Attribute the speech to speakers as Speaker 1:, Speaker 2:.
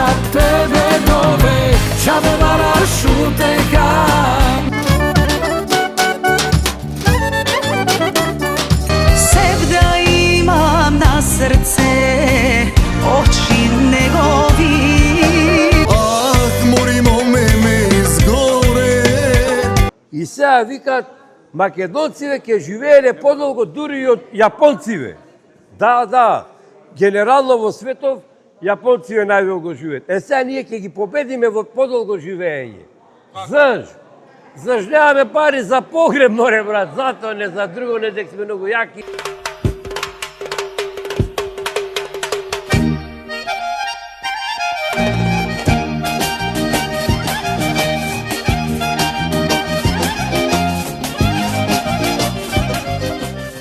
Speaker 1: за тебе довек, ќе ме бараш утеха.
Speaker 2: Sevda imam na srce, oči negovi.
Speaker 3: Моримо ме изгоре.
Speaker 4: И сега викат, македонциве ќе живееле подолго дури и од јапонциве. Да, генерално во светов, јапонциве најдолго живеат. Сега ние ќе ги победиме во подолго живење. Заш немаме пари за погреб, море брат, затоа не за друго, не дека сме многу јаки.